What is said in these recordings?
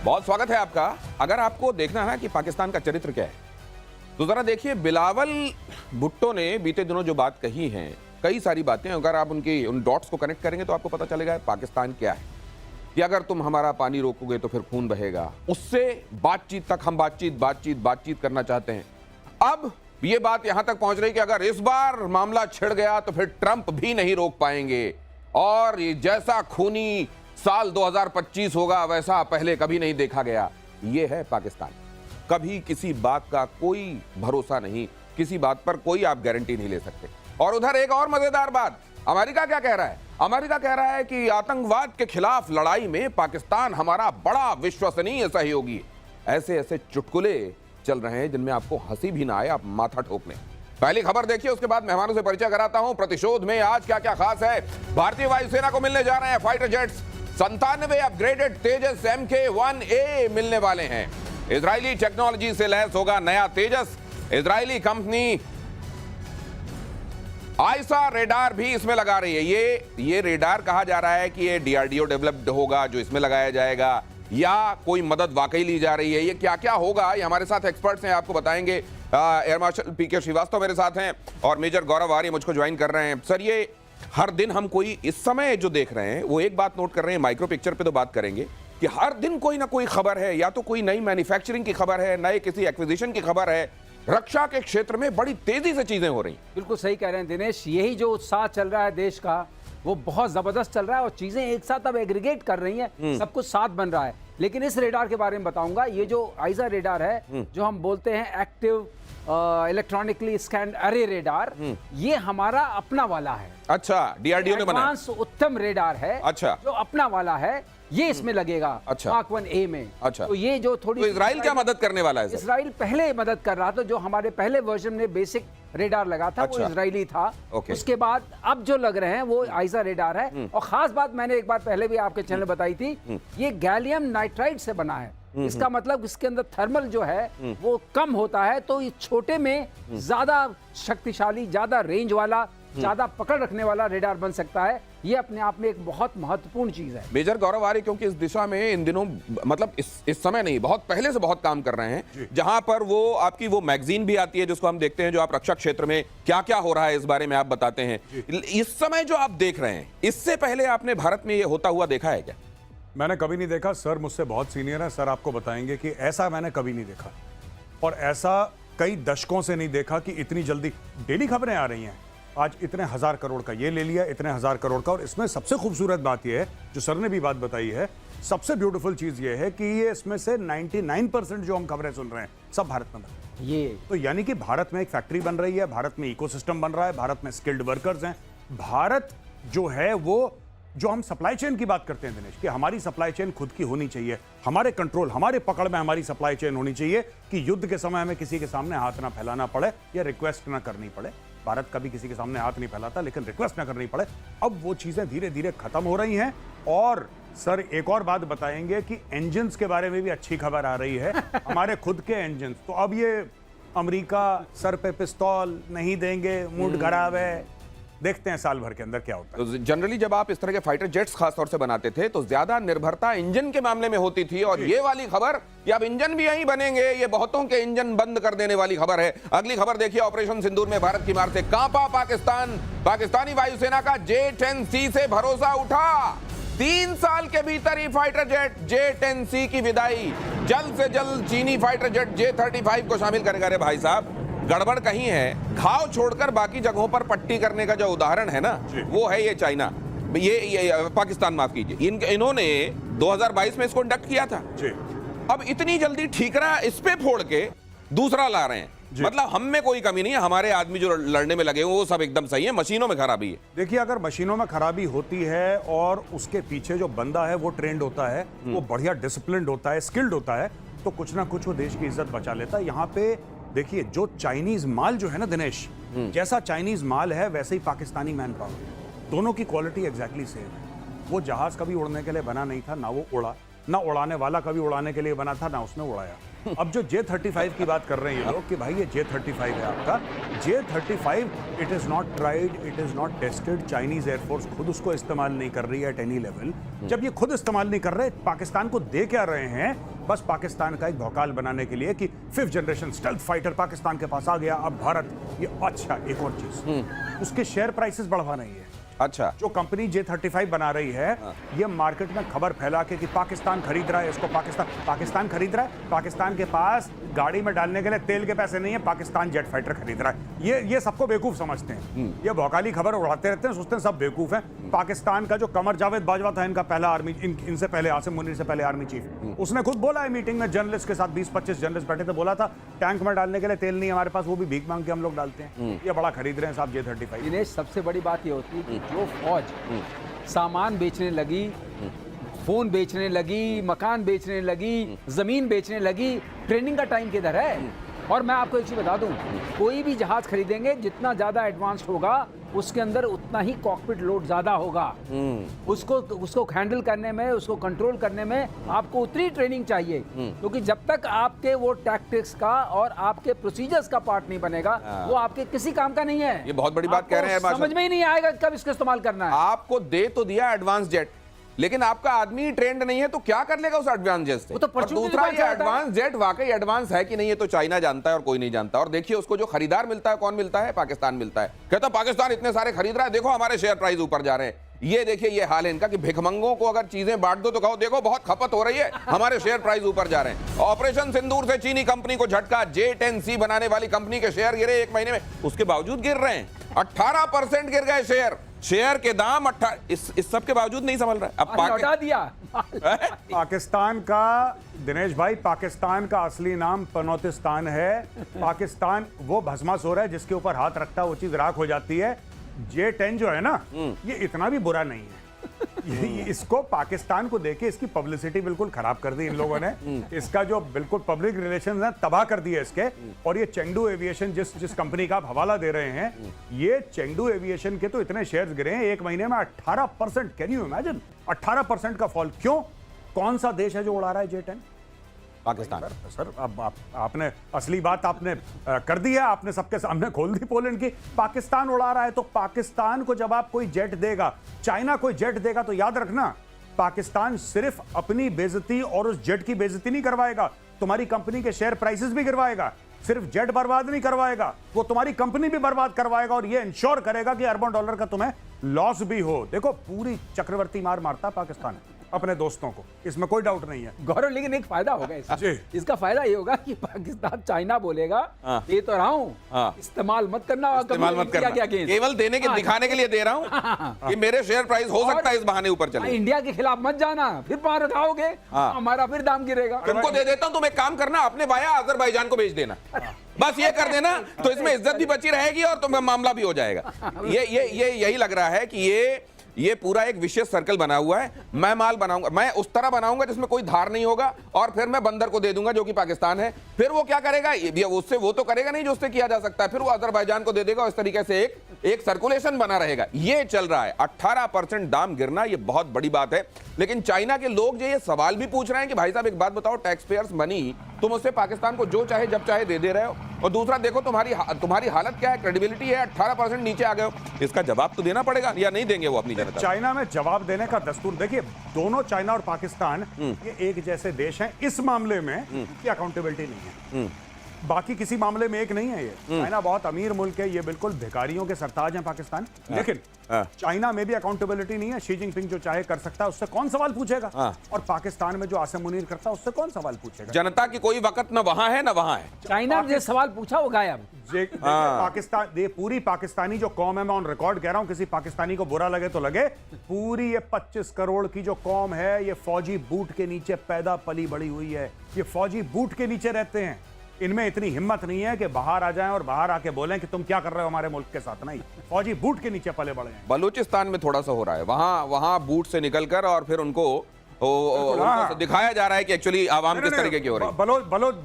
बहुत स्वागत है आपका। अगर आपको देखना है कि पाकिस्तान का चरित्र क्या है तो जरा देखिए, बिलावल भुट्टो ने बीते दिनों जो बात कही है, कई सारी बातें, अगर आप उन डॉट्स को कनेक्ट करेंगे तो आपको पता चलेगा पाकिस्तान क्या है। कि अगर तुम हमारा पानी रोकोगे तो फिर खून बहेगा, उससे बातचीत तक हम बातचीत करना चाहते हैं। अब ये बात यहां तक पहुंच रही कि अगर इस बार मामला छिड़ गया तो फिर ट्रंप भी नहीं रोक पाएंगे, और ये जैसा खूनी साल 2025 होगा वैसा पहले कभी नहीं देखा गया। ये है पाकिस्तान। कभी किसी बात का कोई भरोसा नहीं, किसी बात पर कोई आप गारंटी नहीं ले सकते। और उधर एक और मजेदार बात, अमेरिका क्या कह रहा है? अमेरिका कह रहा है कि आतंकवाद के खिलाफ लड़ाई में पाकिस्तान हमारा बड़ा विश्वसनीय सहयोगी। ऐसे ऐसे चुटकुले चल रहे हैं जिनमें आपको हंसी भी ना आए, आप माथा ठोक लें। पहली खबर देखिए, उसके बाद मेहमानों से परिचय कराता हूं। प्रतिशोध में आज क्या क्या खास है। भारतीय वायुसेना को मिलने जा रहे हैं फाइटर जेट्स। 97 अपग्रेडेड तेजस MK-1A मिलने वाले हैं। इजरायली टेक्नोलॉजी से लैस होगा नया तेजस। इजरायली कंपनी आयसा रेडार भी इसमें लगा रही है। ये रेडार कहा जा रहा है कि ये DRDO डेवलप्ड होगा जो इसमें लगाया जाएगा, या कोई मदद वाकई ली जा रही है। ये क्या क्या होगा, ये हमारे साथ एक्सपर्ट्स हैं, आपको बताएंगे। एयर मार्शल PK श्रीवास्तव मेरे साथ हैं और मेजर गौरव आर्य मुझको ज्वाइन कर रहे हैं। सर, ये हर दिन हम कोई इस समय जो देख रहे हैं वो एक बात नोट कर रहे हैं, माइक्रो पिक्चर पे तो बात करेंगे कि हर दिन कोई ना कोई खबर है, या तो कोई नई मैन्युफैक्चरिंग की खबर है, नए किसी एक्विजिशन की खबर है। रक्षा के क्षेत्र में बड़ी तेजी से चीजें हो रही। बिल्कुल सही कह रहे हैं दिनेश, यही जो उत्साह चल रहा है देश का वो बहुत जबरदस्त चल रहा है और चीजें एक साथ अब एग्रीगेट कर रही हैं, सब कुछ साथ बन रहा है। लेकिन इस रेडार के बारे में बताऊंगा, ये जो आइजा रेडार है जो हम बोलते हैं एक्टिव इलेक्ट्रॉनिकली स्कैन अरे रेडार, ये हमारा अपना वाला है। अच्छा, DRDO ने बनाया। एडवांस उत्तम रेडार है। अच्छा, जो अपना वाला है ये इसमें लगेगा। अच्छा, Mark 1A में। अच्छा, तो ये जो थोड़ी तो इजराइल क्या मदद करने वाला है? इजराइल पहले मदद कर रहा था, जो हमारे पहले वर्जन में बेसिक रेडार लगा था। अच्छा, वो इजरायली था। उसके बाद अब जो लग रहे हैं वो आइजा रेडार है। और खास बात मैंने एक बार पहले भी आपके चैनल बताई थी, ये गैलियम नाइट्राइड से बना है। इसका मतलब इसके अंदर थर्मल जो है वो कम होता है, तो ये छोटे में ज्यादा शक्तिशाली, ज्यादा रेंज वाला, ज्यादा पकड़ रखने वाला रेडार बन सकता है। ये अपने आप में एक बहुत महत्वपूर्ण चीज है। मेजर गौरव आर्य, क्योंकि इस दिशा में इन दिनों, मतलब इस समय नहीं, बहुत पहले से बहुत काम कर रहे हैं, जहां पर वो आपकी वो मैगजीन भी आती है जिसको हम देखते हैं, जो आप रक्षा क्षेत्र में क्या क्या हो रहा है इस बारे में आप बताते हैं। इस समय जो आप देख रहे हैं, इससे पहले आपने भारत में ये होता हुआ देखा है क्या? मैंने कभी नहीं देखा सर, मुझसे बहुत सीनियर है सर, आपको बताएंगे कि ऐसा मैंने कभी नहीं देखा, और ऐसा कई दशकों से नहीं देखा कि इतनी जल्दी डेली खबरें आ रही हैं। आज इतने 1000 करोड़ का ये ले लिया, इतने 1000 करोड़ का। और इसमें सबसे खूबसूरत बात यह है, जो सर ने भी बात बताई है, सबसे ब्यूटीफुल चीज ये है कि ये इसमें से 99% जो हम खबरें सुन रहे हैं सब भारत में बन रही है। ये तो यानी कि भारत में एक फैक्ट्री बन रही है, भारत में इकोसिस्टम बन रहा है, भारत में स्किल्ड वर्कर्स हैं। भारत जो है वो, जो हम सप्लाई चेन की बात करते हैं दिनेश, कि हमारी सप्लाई चेन खुद की होनी चाहिए, हमारे कंट्रोल, हमारे पकड़ में हमारी सप्लाई चेन होनी चाहिए, कि युद्ध के समय हमें किसी के सामने हाथ ना फैलाना पड़े या रिक्वेस्ट ना करनी पड़े। भारत कभी किसी के सामने हाथ नहीं फैलाता, लेकिन रिक्वेस्ट ना करनी पड़े। अब वो चीजें धीरे धीरे खत्म हो रही हैं। और सर एक और बात बताएंगे कि इंजन्स के बारे में भी अच्छी खबर आ रही है, हमारे खुद के इंजन्स। तो अब ये अमेरिका सर पे पिस्तौल नहीं देंगे, मूड खराब है, देखते हैं साल भर के अंदर क्या होता है। तो जनरली जब आप इस तरह के फाइटर जेट्स खासतौर से बनाते थे तो ज्यादा निर्भरता इंजन के मामले में होती थी, और ये वाली खबर कि अब इंजन भी यहीं बनेंगे, ये बहुतों के इंजन बंद कर देने वाली खबर है। अगली खबर देखिए, ऑपरेशन सिंदूर में भारत की मार से कांपा पाकिस्तान। पाकिस्तानी वायुसेना का J-10C से भरोसा उठा। 3 साल के भीतर ही फाइटर जेट J-10C की विदाई। जल्द से जल्द चीनी फाइटर जेट J-35 को शामिल करेगा। रे भाई साहब, गड़बड़ कहीं है, घाव छोड़कर बाकी जगहों पर पट्टी करने का जो उदाहरण है ना, वो है ये चाइना, ये पाकिस्तान, माफ कीजिए। इन्होंने 2022 में इसको इंडक्ट किया था जी। अब इतनी जल्दी ठीकरा इस पे फोड़ के दूसरा ला रहे हैं। मतलब हम में कोई कमी नहीं है, हमारे आदमी जो लड़ने में लगे हुए वो सब एकदम सही है, मशीनों में खराबी है। देखिए, अगर मशीनों में खराबी होती है और उसके पीछे जो बंदा है वो ट्रेंड होता है, वो बढ़िया डिसिप्लिन्ड होता है, स्किल्ड होता है, तो कुछ ना कुछ वो देश की इज्जत बचा लेता है। यहाँ पे देखिए, जो चाइनीज माल जो है ना दिनेश, जैसा चाइनीज माल है वैसे ही पाकिस्तानी मैन पावर, दोनों की क्वालिटी एग्जैक्टली सेम है। वो जहाज कभी उड़ने के लिए बना नहीं था, ना वो उड़ा, ना उड़ाने वाला कभी उड़ाने के लिए बना था, ना उसने उड़ाया। अब जो J-35 की बात कर रहे हैं ये लोग कि भाई ये J-35 है आपका, J-35 it is not tried, it is not tested. Chinese air force खुद उसको इस्तेमाल नहीं कर रही है एट एनी लेवल। जब ये खुद इस्तेमाल नहीं कर रहे, पाकिस्तान को दे क्या रहे हैं बस पाकिस्तान का एक भौकाल बनाने के लिए कि 5th generation stealth fighter Pakistan के पास आ गया, अब भारत ये। अच्छा, एक और चीज, उसके शेयर प्राइसेस बढ़वा रही है। अच्छा, जो कंपनी J35 बना रही है, ये मार्केट में खबर फैला के कि पाकिस्तान खरीद रहा है इसको, पाकिस्तान खरीद रहा है। पाकिस्तान के पास गाड़ी में डालने के लिए तेल के पैसे नहीं है, पाकिस्तान जेट फाइटर खरीद रहा है। ये सबको बेवकूफ समझते हैं, ये भौकाली खबर उड़ाते रहते हैं, सोचते हैं सब बेवकूफ हैं। पाकिस्तान का जो कमर जावेद बाजवा था, इनका पहला आर्मी, इनसे पहले आसिम मुनीर से पहले आर्मी चीफ, उसने खुद बोला है मीटिंग में जर्नलिस्ट के साथ, 20-25 जर्नलिस्ट बैठे थे, बोला था टैंक में डालने के लिए तेल नहीं है हमारे पास, वो भी भीख मांग के हम लोग डालते हैं। ये बड़ा खरीद रहे हैं साहब J35। दिनेश, सबसे बड़ी बात ये होती है कि जो फौज सामान बेचने लगी, फोन बेचने लगी, मकान बेचने लगी, जमीन बेचने लगी, ट्रेनिंग का टाइम किधर है? और मैं आपको एक चीज बता दूं, कोई भी जहाज खरीदेंगे जितना ज्यादा एडवांस्ड होगा उसके अंदर उतना ही कॉकपिट लोड ज्यादा होगा। उसको हैंडल करने में, उसको कंट्रोल करने में आपको उतनी ट्रेनिंग चाहिए, क्योंकि जब तक आपके वो टैक्टिक्स का और आपके प्रोसीजर्स का पार्ट नहीं बनेगा, वो आपके किसी काम का नहीं है। ये बहुत बड़ी बात कह रहे हैं। समझ में ही नहीं आएगा कब इसका इस्तेमाल करना है। आपको दे तो दिया एडवांस जेट, लेकिन आपका आदमी ट्रेंड नहीं है, तो क्या कर लेगा उस एडवांस जेट से? वो तो और दूसरा, ये एडवांस जेट वाकई एडवांस है कि नहीं, ये तो चाइना जानता है और कोई नहीं जानता। और देखिए उसको जो खरीदार मिलता है, कौन मिलता है? पाकिस्तान मिलता है। कहता पाकिस्तान इतने सारे खरीद रहा है, देखो हमारे शेयर प्राइस ऊपर जा रहे हैं। ये देखिए, ये हाल है इनका कि भिखमंगों को अगर चीजें बांट दो तो कहो देखो बहुत खपत हो रही है, हमारे शेयर प्राइस ऊपर जा रहे हैं। ऑपरेशन सिंदूर से चीनी कंपनी को झटका, J10C बनाने वाली कंपनी के शेयर गिरे 1 महीने में, उसके बावजूद गिर रहे हैं। 18% गिर गए शेयर के दाम। इस सब के बावजूद नहीं संभल रहा है। अब लौटा दिया। पाकिस्तान का, दिनेश भाई, पाकिस्तान का असली नाम पनौतिस्तान है। पाकिस्तान वो भस्मासुर है जिसके ऊपर हाथ रखता है वो चीज राख हो जाती है। J10 जो है ना, ये इतना भी बुरा नहीं है। इसको पाकिस्तान को देके इसकी पब्लिसिटी बिल्कुल खराब कर दी इन लोगों ने। इसका जो बिल्कुल पब्लिक रिलेशंस है तबाह कर दिए इसके। और ये चेंगडू एविएशन जिस कंपनी का आप हवाला दे रहे हैं, ये चेंगडू एविएशन के तो इतने शेयर्स गिरे हैं 1 महीने में 18%। Can you imagine? 18% का फॉल। क्यों? कौन सा देश है जो उड़ा रहा है J10? पाकिस्तान। सर, अब आपने असली बात आपने कर दी है, आपने सबके सामने खोल दी पोलैंड की। पाकिस्तान उड़ा रहा है, तो पाकिस्तान को जब आप कोई जेट देगा, चाइना कोई जेट देगा, तो याद रखना पाकिस्तान सिर्फ अपनी बेइज्जती और उस जेट की बेइज्जती नहीं करवाएगा, तुम्हारी कंपनी के शेयर प्राइसेस भी गिरवाएगा। सिर्फ जेट बर्बाद नहीं करवाएगा, वो तुम्हारी कंपनी भी बर्बाद करवाएगा और ये इंश्योर करेगा कि अरबों डॉलर का तुम्हें लॉस भी हो। देखो, पूरी चक्रवर्ती मार मारता पाकिस्तान अपने दोस्तों को, इसमें कोई डाउट नहीं है। गौरव, लेकिन एक फायदा होगा इसका फायदा ये होगा कि पाकिस्तान चाइना बोलेगा ये तो रहा हूं, इस्तेमाल मत करना, क्या केवल देने के दिखाने के लिए दे रहा हूं कि मेरे शेयर प्राइस हो सकता है इस बहाने ऊपर चले। इंडिया के खिलाफ मत जाना, फिर पार उठाओगे, हमारा फिर दाम गिरेगा। तुमको दे देता हूं, तुम एक काम करना, अपने भाया अजरबैजान को भेज देना, बस ये कर देना, तो इसमें इज्जत भी बची रहेगी और तुम्हें मामला भी हो जाएगा। ये यही लग रहा है कि ये पूरा एक विशेष सर्कल बना हुआ है। मैं माल बनाऊंगा, मैं उस तरह बनाऊंगा जिसमें कोई धार नहीं होगा, और फिर मैं बंदर को दे दूंगा जो कि पाकिस्तान है। फिर वो क्या करेगा? उससे वो तो करेगा नहीं जो उससे किया जा सकता है, फिर वो अजरबैजान को दे देगा। इस तरीके से एक सर्कुलेशन बना रहेगा। ये चल रहा है। 18% दाम गिरना ये बहुत बड़ी बात है। लेकिन चाइना के लोग जो ये सवाल भी पूछ रहे हैं कि भाई साहब एक बात बताओ, टैक्स पेयर्स मनी तुम उससे पाकिस्तान को जो चाहे जब चाहे दे रहे हो, और दूसरा देखो तुम्हारी हालत क्या है, क्रेडिबिलिटी है, 18% नीचे आ गए हो। इसका जवाब तो देना पड़ेगा, या नहीं देंगे वो अपनी जनता? चाइना में जवाब देने का दस्तूर, देखिए दोनों चाइना और पाकिस्तान ये एक जैसे देश हैं इस मामले में कि अकाउंटेबिलिटी नहीं है। बाकी किसी मामले में एक नहीं है ये। चाइना बहुत अमीर मुल्क है, ये बिल्कुल भिखारियों के सरताज हैं पाकिस्तान, लेकिन चाइना में भी अकाउंटेबिलिटी नहीं है। शी जिनपिंग जो चाहे कर सकता है, उससे कौन सवाल पूछेगा? और पाकिस्तान में जो आसिम मुनीर करता है, उससे कौन सवाल पूछेगा? जनता की कोई वक्त न वहां है न वहां है। चाइना ने सवाल पूछा, वो गायब। पाकिस्तान, पूरी पाकिस्तानी जो कौम है, मैं ऑन रिकॉर्ड कह रहा हूं, किसी पाकिस्तानी को बुरा लगे तो लगे, पूरी ये 25 करोड़ की जो कौम है, ये फौजी बूट के नीचे पैदा पली बड़ी हुई है। ये फौजी बूट के नीचे रहते हैं। इनमें इतनी हिम्मत नहीं है कि बाहर आ जाएं और बाहर आके बोलें कि तुम क्या कर रहे हो हमारे मुल्क के साथ। नहीं, फौजी बूट के नीचे पले बड़े हैं। बलूचिस्तान में थोड़ा सा हो रहा है, वहां बूट से निकलकर और फिर उनको दिखाया जा रहा है कि एक्चुअली आवाम किस तरीके की हो रही है।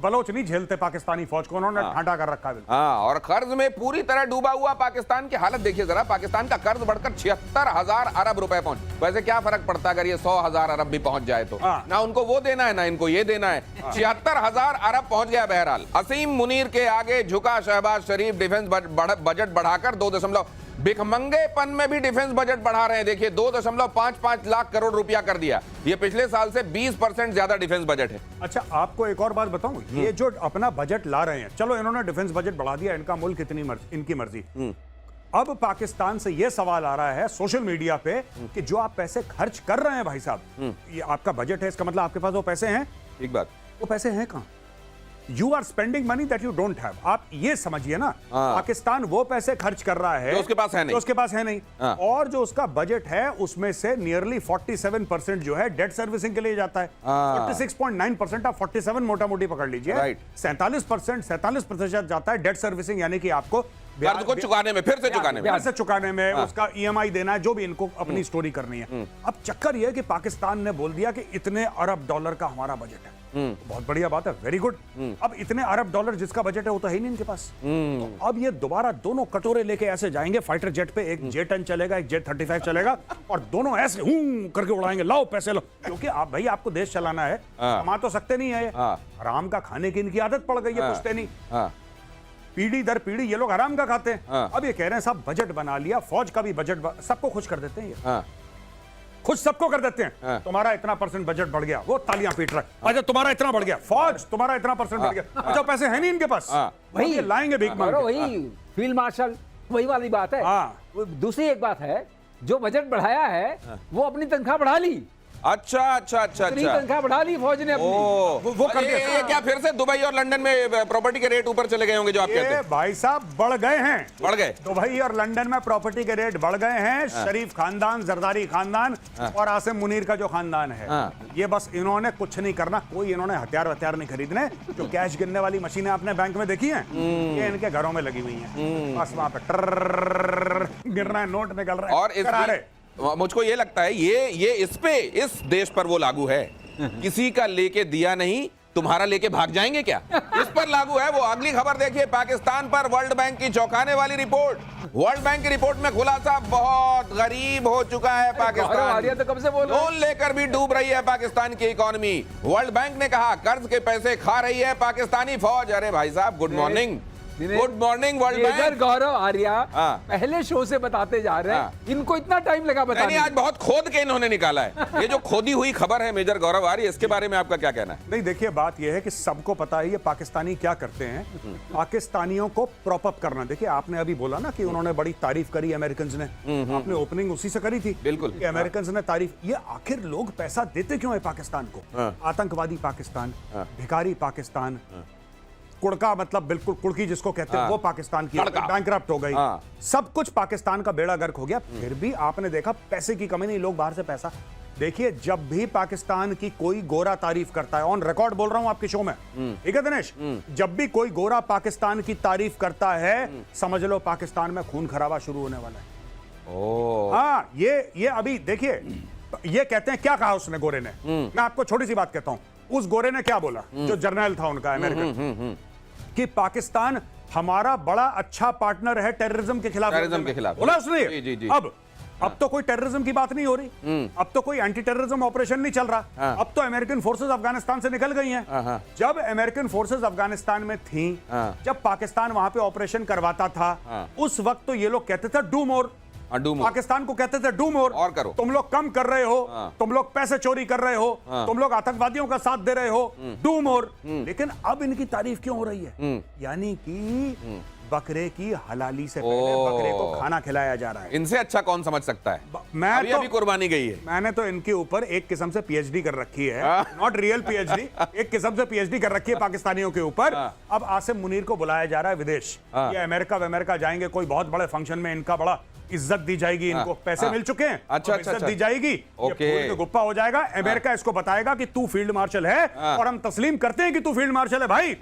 बलोच नहीं झेलते पाकिस्तानी फौज को, उन्होंने ठाटा कर रखा है। हाँ, और कर्ज में पूरी तरह डूबा हुआ पाकिस्तान की हालत देखिए जरा। पाकिस्तान का कर्ज बढ़कर 76,000 अरब रुपए पहुंच। वैसे क्या फर्क पड़ता अगर ये 100,000 अरब भी पहुंच जाए तो? ना उनको वो देना है ना इनको ये देना है। 76,000 अरब पहुंच गया। बहरहाल असीम मुनीर के आगे झुका शहबाज शरीफ। डिफेंस बजट बढ़ाकर भिखमंगेपन में भी डिफेंस बजट बढ़ा रहे हैं। देखिए 2.55 लाख करोड़ रुपया कर दिया, ये पिछले साल से 20% ज्यादा डिफेंस बजट है। अच्छा, आपको एक और बात बताऊं, ये जो अपना बजट ला रहे हैं, चलो इन्होंने डिफेंस बजट बढ़ा दिया, इनका मुल्क इनकी मर्जी। अब पाकिस्तान से यह सवाल आ रहा है सोशल मीडिया पे कि जो आप पैसे खर्च कर रहे हैं भाई साहब, ये आपका बजट है, इसका मतलब आपके पास वो पैसे हैं। ठीक बात। वो पैसे हैं कहां? You are spending money that you don't have. आप ये समझिए ना, पाकिस्तान वो पैसे खर्च कर रहा है जो उसके पास है नहीं, जो उसके पास है नहीं। और जो उसका बजट है उसमें से नियरली 47% जो है डेट सर्विसिंग के लिए जाता है। 46.9% आप 47 मोटा मोटी पकड़ लीजिए। 47% जाता है डेट सर्विसिंग, यानी कि आपको कर्ज को चुकाने में, फिर से चुकाने में, उसका ईएमआई देना है, जो भी इनको अपनी स्टोरी करनी है। अब चक्कर यह है कि पाकिस्तान ने बोल दिया कि इतने अरब डॉलर का हमारा बजट है। बहुत बढ़िया बात है, वेरी गुड। अब इतने अरब डॉलर जिसका बजट है वो तो है ही नहीं इनके पास। तो अब ये दोबारा दोनों कटोरे लेके ऐसे जाएंगे फाइटर जेट पे, एक J-10 चलेगा, एक J-35 चलेगा, और दोनों ऐसे करके उड़ाएंगे, लाओ पैसे लो। क्योंकि आप भाई आपको देश चलाना है, कमा तो सकते नहीं है, हराम का खाने की इनकी आदत पड़ गई है, पूछते नहीं। पीढ़ी दर पीढ़ी ये लोग हराम का खाते हैं। अब ये कह रहे हैं साहब बजट बना लिया, फौज का भी बजट, सबको खुश कर देते हैं ये। खुश सबको कर देते हैं। तुम्हारा इतना % बजट बढ़ गया, वो तालियां पीट रहा है। अच्छा तुम्हारा इतना बढ़ गया, फौज तुम्हारा इतना % बढ़ गया। अच्छा पैसे हैं नहीं इनके पास, वही लाएंगे भीख मांग के। वही फील्ड मार्शल, वही वाली बात है। दूसरी एक बात है, जो बजट बढ़ाया है वो अपनी तनख्वाह बढ़ा ली। अच्छा तनख्वाह बढ़ा ली फौज ने अपनी। वो कर दिया। ये क्या फिर से दुबई और लंदन में प्रॉपर्टी के रेट ऊपर चले गए होंगे जो आप कहते हैं? भाई साहब बढ़ गए हैं, बढ़ गए। दुबई और लंदन में प्रॉपर्टी के रेट बढ़ गए हैं। शरीफ खानदान, जरदारी खानदान और आसिम मुनीर का जो खानदान है, ये बस इन्होंने कुछ नहीं करना, कोई इन्होंने हथियार नहीं खरीदने। जो कैश गिनने वाली मशीनें आपने बैंक में देखी हैं, ये इनके घरों में लगी हुई हैं। बस वहां पे गिर रहा है, नोट निकल रहा है। और मुझको ये लगता है ये इस देश पर वो लागू है, किसी का लेके दिया नहीं, तुम्हारा लेके भाग जाएंगे क्या, इस पर लागू है वो। अगली खबर देखिए, पाकिस्तान पर वर्ल्ड बैंक की चौंकाने वाली रिपोर्ट। वर्ल्ड बैंक की रिपोर्ट में खुलासा, बहुत गरीब हो चुका है पाकिस्तान, तो कब से बोल लोन लेकर भी डूब रही है पाकिस्तान की इकोनॉमी। वर्ल्ड बैंक ने कहा कर्ज के पैसे खा रही है पाकिस्तानी फौज। अरे भाई साहब, good morning, good morning world bank. Gaurav Arya पहले शो से बताते जा रहे हैं, इनको इतना टाइम लगा बताने? नहीं, आज बहुत खोद के इन्होंने निकाला है। ये जो खोदी हुई खबर है मेजर गौरव आर्य, इसके बारे में आपका क्या कहना है? नहीं देखिए, बात यह है कि सबको पता है ये पाकिस्तानी क्या करते हैं, पाकिस्तानियों को प्रॉप अप करना। देखिए आपने अभी बोला ना कि उन्होंने बड़ी तारीफ करी अमेरिकन ने, आपने ओपनिंग उसी से करी थी। बिल्कुल, अमेरिकन ने तारीफ। ये आखिर लोग पैसा देते क्यों है पाकिस्तान को? आतंकवादी पाकिस्तान, भिखारी पाकिस्तान, कुड़का मतलब बिल्कुल कुड़की जिसको कहते हैं, वो पाकिस्तान की बैंकरप्ट हो गई। सब कुछ पाकिस्तान का बेड़ा गर्क हो गया। फिर भी आपने देखा पैसे की कमी नहीं, लोग बाहर से पैसा। देखिए जब भी पाकिस्तान की कोई गोरा तारीफ करता है, ऑन रिकॉर्ड बोल रहा हूं आपके शो में, ठीक है दिनेश, जब भी कोई गोरा पाकिस्तान की तारीफ करता है, समझ लो पाकिस्तान में खून खराबा शुरू होने वाला है। हाँ, ये अभी देखिए, ये कहते हैं क्या कहा उसने गोरे ने। मैं आपको छोटी सी बात कहता हूं, उस गोरे ने क्या बोला, जो जर्नल था उनका अमेरिकन, कि पाकिस्तान हमारा बड़ा अच्छा पार्टनर है टेररिज्म के खिलाफ। बोला उसने। जी, जी। अब तो कोई टेररिज्म की बात नहीं हो रही, अब तो कोई एंटी टेररिज्म ऑपरेशन नहीं चल रहा। अब तो अमेरिकन फोर्सेस अफगानिस्तान से निकल गई हैं। जब अमेरिकन फोर्सेस अफगानिस्तान में थी, जब पाकिस्तान वहां पे ऑपरेशन करवाता था, उस वक्त तो ये लोग कहते थे डू मोर, पाकिस्तान को कहते थे डू मोर, और करो, तुम लोग कम कर रहे हो, तुम लोग पैसे चोरी कर रहे हो, तुम लोग आतंकवादियों का साथ दे रहे हो, डू मोर। लेकिन अब इनकी तारीफ क्यों हो रही है? यानी कि बकरे की हलाली से पहले बकरे को खाना खिलाया जा रहा है। इनसे अच्छा कौन समझ सकता है? अभी कुर्बानी गई है। मैंने तो इनके ऊपर एक किस्म से पीएचडी कर रखी है, नॉट रियल पीएचडी, एक किस्म से पीएचडी कर रखी है पाकिस्तानियों के ऊपर। अब आसिम मुनीर को बुलाया जा रहा है विदेश, ये अमेरिका जाएंगे, कोई बहुत बड़े फंक्शन में इनका बड़ा इज्जत दी जाएगी, इनको पैसे मिल चुके हैं, अच्छा, इज्जत दी जाएगी, ये गुप्पा हो जाएगा। अमेरिका इसको बताएगा कि तू फील्ड मार्शल है और हम तस्लीम करते हैं कि तू फील्ड मार्शल है भाई।